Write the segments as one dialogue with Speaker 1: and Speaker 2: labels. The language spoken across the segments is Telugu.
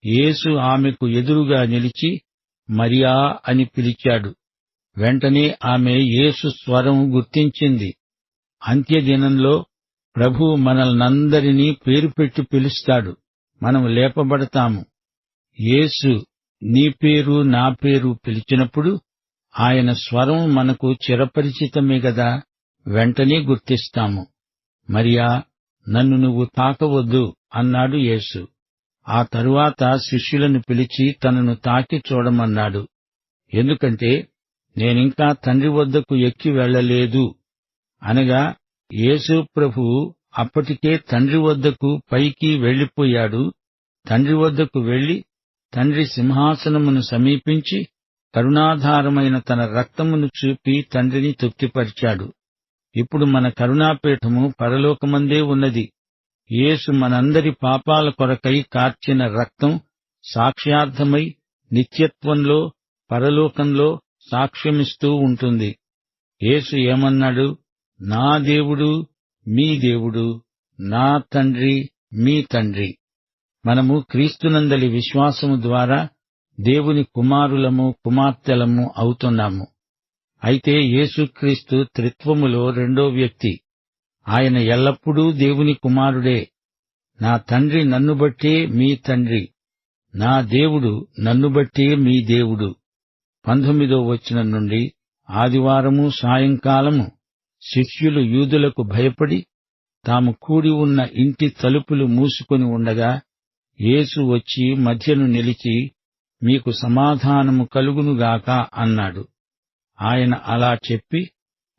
Speaker 1: యేసు ఆమెకు ఎదురుగా నిలిచి మరియా అని పిలిచాడు. వెంటనే ఆమె యేసు స్వరం గుర్తించింది. అంత్యదినంలో ప్రభువు మనల్నందరినీ పేరు పెట్టి పిలుస్తాడు. మనం లేపబడతాము. యేసు నీ పేరు నా పేరు పిలిచినప్పుడు ఆయన స్వరం మనకు చిరపరిచితమే గదా, వెంటనే గుర్తిస్తాము. మరియా, నన్ను నువ్వు తాకవద్దు అన్నాడు యేసు. ఆ తరువాత శిష్యులను పిలిచి తనను తాకి చూడమన్నాడు. ఎందుకంటే నేనింకా తండ్రి వద్దకు ఎక్కి వెళ్లలేదు అనగా యేసు ప్రభువు అప్పటికే తండ్రి వద్దకు పైకి వెళ్లిపోయాడు. తండ్రి వద్దకు వెళ్లి తండ్రి సింహాసనమును సమీపించి కరుణాధారమైన తన రక్తమును చూపి తండ్రిని తృప్తిపరిచాడు. ఇప్పుడు మన కరుణాపీఠము పరలోకమందే ఉన్నది. యేసు మనందరి పాపాల కొరకై కార్చిన రక్తం సాక్ష్యార్థమై నిత్యత్వంలో పరలోకంలో సాక్ష్యమిస్తూ ఉంటుంది. యేసు ఏమన్నాడు? నా దేవుడు మీ దేవుడు, నా తండ్రి మీ తండ్రి. మనము క్రీస్తునందలి విశ్వాసము ద్వారా దేవుని కుమారులము కుమార్తెలము అవుతున్నాము. అయితే యేసుక్రీస్తు త్రిత్వములో రెండో వ్యక్తి. ఆయన ఎల్లప్పుడూ దేవుని కుమారుడే. నా తండ్రి నన్ను బట్టే మీ తండ్రి, నా దేవుడు నన్ను బట్టే మీ దేవుడు. 19వ వచనం నుండి ఆదివారము సాయంకాలము శిష్యులు యూదులకు భయపడి తాము కూడి ఉన్న ఇంటి తలుపులు మూసుకొని ఉండగా యేసు వచ్చి మధ్యను నిలిచి, మీకు సమాధానము కలుగునుగాక అన్నాడు. ఆయన అలా చెప్పి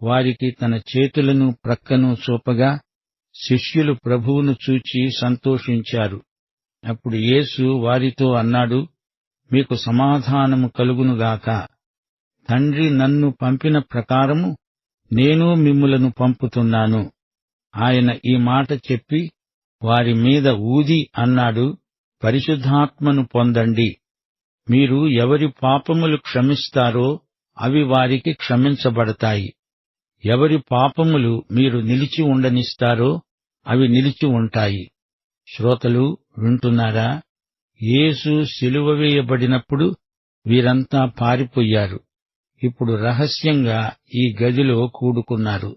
Speaker 1: వారికి తన చేతులను ప్రక్కను చూపగా శిష్యులు ప్రభువును చూచి సంతోషించారు. అప్పుడు యేసు వారితో అన్నాడు, మీకు సమాధానము కలుగునుగాక. తండ్రి నన్ను పంపిన ప్రకారము నేను మిమ్ములను పంపుతున్నాను. ఆయన ఈ మాట చెప్పి వారి మీద ఊది అన్నాడు, పరిశుద్ధాత్మను పొందండి. మీరు ఎవరి పాపములు క్షమిస్తారో అవి వారికి క్షమించబడతాయి. ఎవరి పాపములు మీరు నిలిచి ఉండనిస్తారో అవి నిలిచి ఉంటాయి. శ్రోతలు వింటున్నారా? యేసు సిలువ వేయబడినప్పుడు వీరంతా పారిపోయారు. ఇప్పుడు రహస్యంగా ఈ గదిలో కూడుకున్నారు.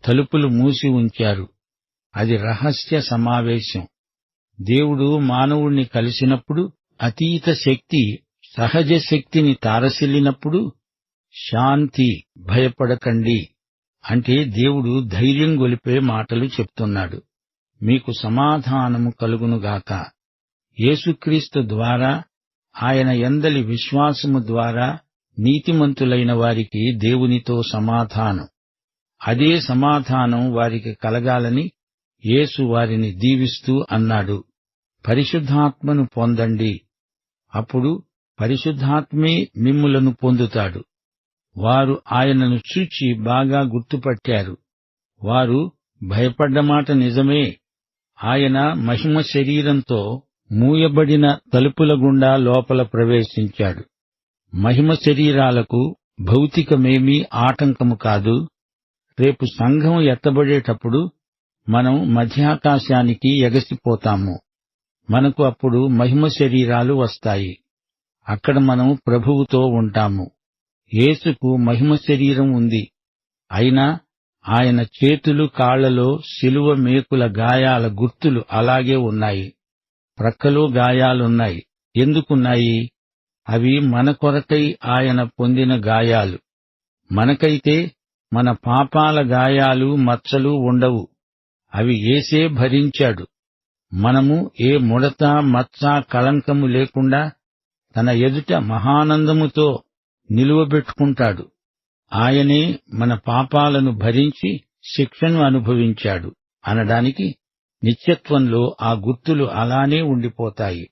Speaker 1: తలుపులు మూసి ఉంచారు. అది రహస్య సమావేశం. దేవుడు మానవుణ్ణి కలిసినప్పుడు అతీత శక్తి సహజ శక్తిని తారసిల్లినప్పుడు శాంతి, భయపడకండి అంటే దేవుడు ధైర్యం గొలిపే మాటలు చెప్తున్నాడు. మీకు సమాధానము కలుగునుగాక. యేసుక్రీస్తు ద్వారా ఆయన యందలి విశ్వాసము ద్వారా నీతిమంతులైన వారికి దేవునితో సమాధానం. అదే సమాధానం వారికి కలగాలని యేసు వారిని దీవిస్తూ అన్నాడు, పరిశుద్ధాత్మను పొందండి. అప్పుడు పరిశుద్ధాత్మే మిమ్ములను పొందుతాడు. వారు ఆయనను చూచి బాగా గుర్తుపట్టారు. వారు భయపడ్డమాట నిజమే. ఆయన మహిమ శరీరంతో మూయబడిన తలుపుల గుండా లోపల ప్రవేశించాడు. మహిమ శరీరాలకు భౌతికమేమీ ఆటంకము కాదు. రేపు సంఘం ఎత్తబడేటప్పుడు మనం మధ్యాకాశానికి ఎగసిపోతాము. మనకు అప్పుడు మహిమ శరీరాలు వస్తాయి. అక్కడ మనం ప్రభువుతో ఉంటాము. యేసుకు మహిమ శరీరం ఉంది. అయినా ఆయన చేతులు కాళ్లలో శిలువ మేకుల గాయాల గుర్తులు అలాగే ఉన్నాయి. ప్రక్కలో గాయాలున్నాయి. ఎందుకున్నాయి? అవి మన కొరకై ఆయన పొందిన గాయాలు. మనకైతే మన పాపాల గాయాలు మచ్చలు ఉండవు. అవి యేసే భరించాడు. మనము ఏ ముడత మచ్చ కళంకము లేకుండా తన ఎదుట మహానందముతో నిలువబెట్టుకుంటాడు. ఆయనే మన పాపాలను భరించి శిక్షను అనుభవించాడు అనడానికి నిత్యత్వంలో ఆ గుర్తులు అలానే ఉండిపోతాయి.